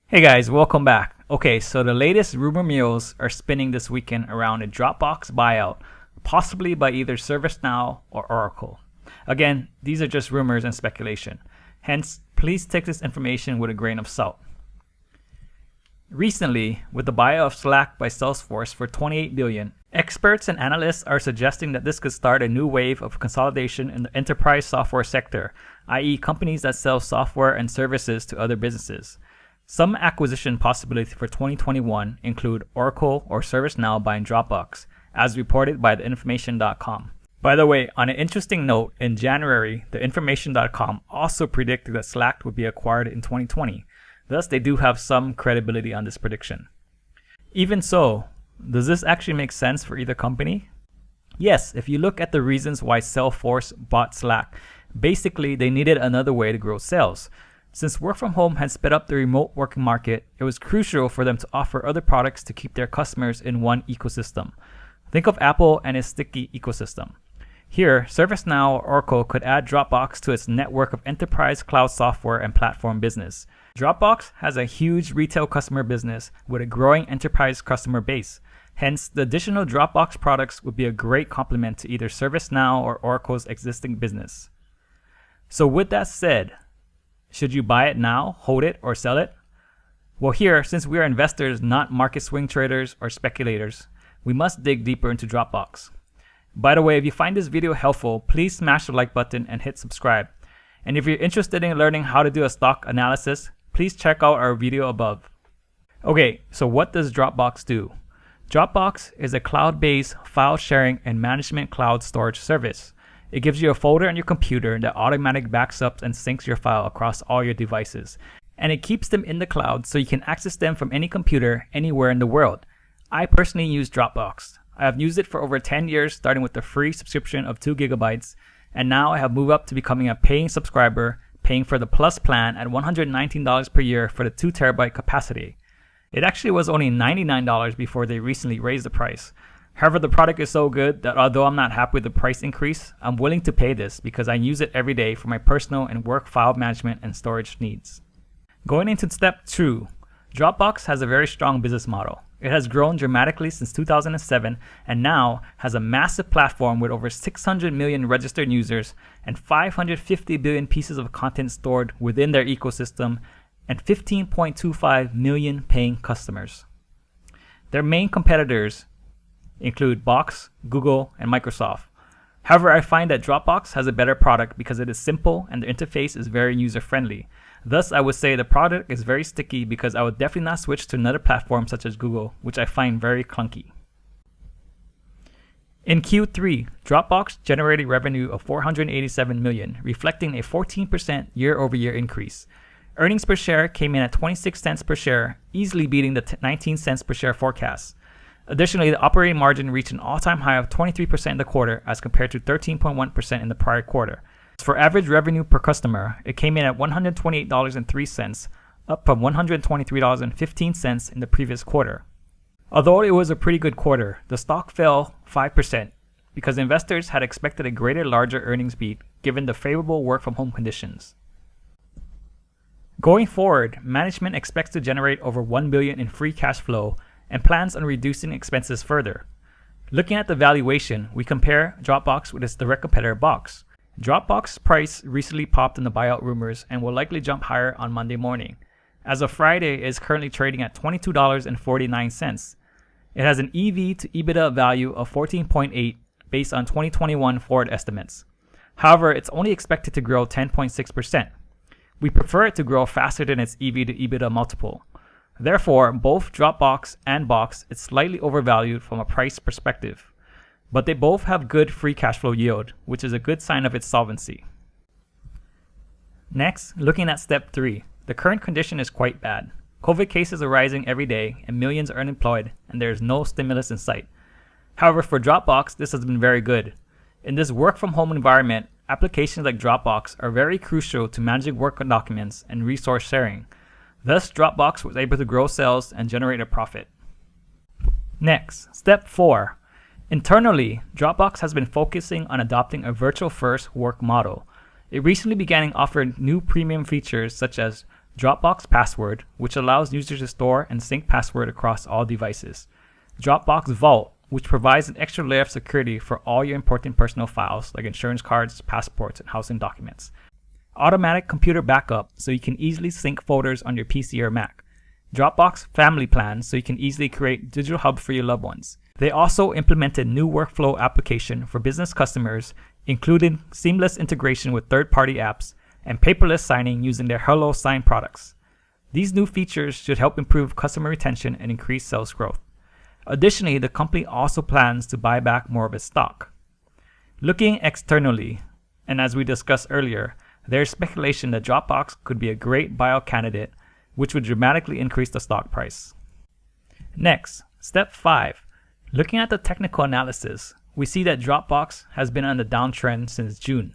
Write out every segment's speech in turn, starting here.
Hey guys, welcome back. Okay, so the latest rumor mills are spinning this weekend around a Dropbox buyout, possibly by either ServiceNow or Oracle. Again, these are just rumors and speculation. Hence, please take this information with a grain of salt. Recently, with the buyout of Slack by Salesforce for $28 billion, experts and analysts are suggesting that this could start a new wave of consolidation in the enterprise software sector, i.e. companies that sell software and services to other businesses. Some acquisition possibilities for 2021 include Oracle or ServiceNow buying Dropbox, as reported by theinformation.com. By the way, on an interesting note, in January, theinformation.com also predicted that Slack would be acquired in 2020. Thus, they do have some credibility on this prediction. Even so, does this actually make sense for either company? Yes, if you look at the reasons why Salesforce bought Slack, basically they needed another way to grow sales. Since work from home had sped up the remote working market, it was crucial for them to offer other products to keep their customers in one ecosystem. Think of Apple and its sticky ecosystem. Here, ServiceNow or Oracle could add Dropbox to its network of enterprise cloud software and platform business. Dropbox has a huge retail customer business with a growing enterprise customer base. Hence, the additional Dropbox products would be a great complement to either ServiceNow or Oracle's existing business. So with that said, should you buy it now, hold it, or sell it? Well, here, since we are investors, not market swing traders or speculators, we must dig deeper into Dropbox. By the way, if you find this video helpful, please smash the like button and hit subscribe. And if you're interested in learning how to do a stock analysis, please check out our video above. Okay, so what does Dropbox do? Dropbox is a cloud-based file sharing and management cloud storage service. It gives you a folder on your computer that automatically backs up and syncs your file across all your devices. And it keeps them in the cloud so you can access them from any computer anywhere in the world. I personally use Dropbox. I have used it for over 10 years, starting with the free subscription of 2 gigabytes, and now I have moved up to becoming a paying subscriber, paying for the Plus plan at $119 per year for the 2 terabyte capacity. It actually was only $99 before they recently raised the price. However, the product is so good that although I'm not happy with the price increase, I'm willing to pay this because I use it every day for my personal and work file management and storage needs. Going into step 2, Dropbox has a very strong business model. It has grown dramatically since 2007 and now has a massive platform with over 600 million registered users and 550 billion pieces of content stored within their ecosystem and 15.25 million paying customers. Their main competitors include Box, Google, and Microsoft. However, I find that Dropbox has a better product because it is simple and the interface is very user-friendly. Thus, I would say the product is very sticky because I would definitely not switch to another platform such as Google, which I find very clunky. In Q3, Dropbox generated revenue of $487 million, reflecting a 14% year-over-year increase. Earnings per share came in at 26 cents per share, easily beating the 19 cents per share forecast. Additionally, the operating margin reached an all-time high of 23% in the quarter as compared to 13.1% in the prior quarter. As for average revenue per customer, it came in at $128.03, up from $123.15 in the previous quarter. Although it was a pretty good quarter, the stock fell 5% because investors had expected a larger earnings beat given the favorable work-from-home conditions. Going forward, management expects to generate over $1 billion in free cash flow and plans on reducing expenses further. Looking at the valuation, we compare Dropbox with its direct competitor Box. Dropbox price recently popped in the buyout rumors and will likely jump higher on Monday morning. As of Friday, it is currently trading at $22.49. It has an EV to EBITDA value of 14.8 based on 2021 forward estimates. However, it's only expected to grow 10.6%. We prefer it to grow faster than its EV to EBITDA multiple. Therefore, both Dropbox and Box is slightly overvalued from a price perspective, but they both have good free cash flow yield, which is a good sign of its solvency. Next, looking at step 3, the current condition is quite bad. COVID cases are rising every day and millions are unemployed and there is no stimulus in sight. However, for Dropbox, this has been very good. In this work from home environment, applications like Dropbox are very crucial to managing work documents and resource sharing. Thus, Dropbox was able to grow sales and generate a profit. Next, step 4. Internally, Dropbox has been focusing on adopting a virtual first work model. It recently began offering new premium features such as Dropbox Password, which allows users to store and sync password across all devices. Dropbox Vault, which provides an extra layer of security for all your important personal files like insurance cards, passports, and housing documents. Automatic computer backup, so you can easily sync folders on your PC or Mac. Dropbox Family Plan, so you can easily create digital hub for your loved ones. They also implemented new workflow application for business customers, including seamless integration with third-party apps and paperless signing using their HelloSign products. These new features should help improve customer retention and increase sales growth. Additionally, the company also plans to buy back more of its stock. Looking externally, and as we discussed earlier, there is speculation that Dropbox could be a great buyout candidate, which would dramatically increase the stock price. Next, step 5. Looking at the technical analysis, we see that Dropbox has been on the downtrend since June.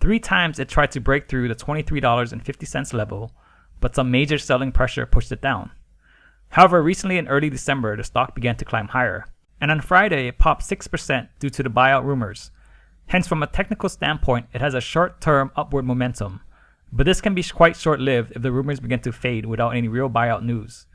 3 times it tried to break through the $23.50 level, but some major selling pressure pushed it down. However, recently in early December, the stock began to climb higher, and on Friday it popped 6% due to the buyout rumors. Hence, from a technical standpoint, it has a short-term upward momentum, but this can be quite short-lived if the rumors begin to fade without any real buyout news.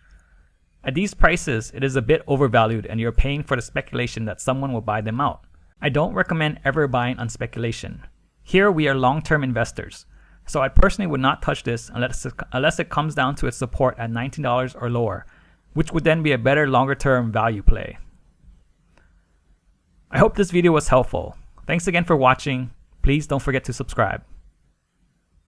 At these prices, it is a bit overvalued and you're paying for the speculation that someone will buy them out. I don't recommend ever buying on speculation. Here we are long-term investors, so I personally would not touch this unless it comes down to its support at $19 or lower, which would then be a better longer-term value play. I hope this video was helpful. Thanks again for watching. Please don't forget to subscribe.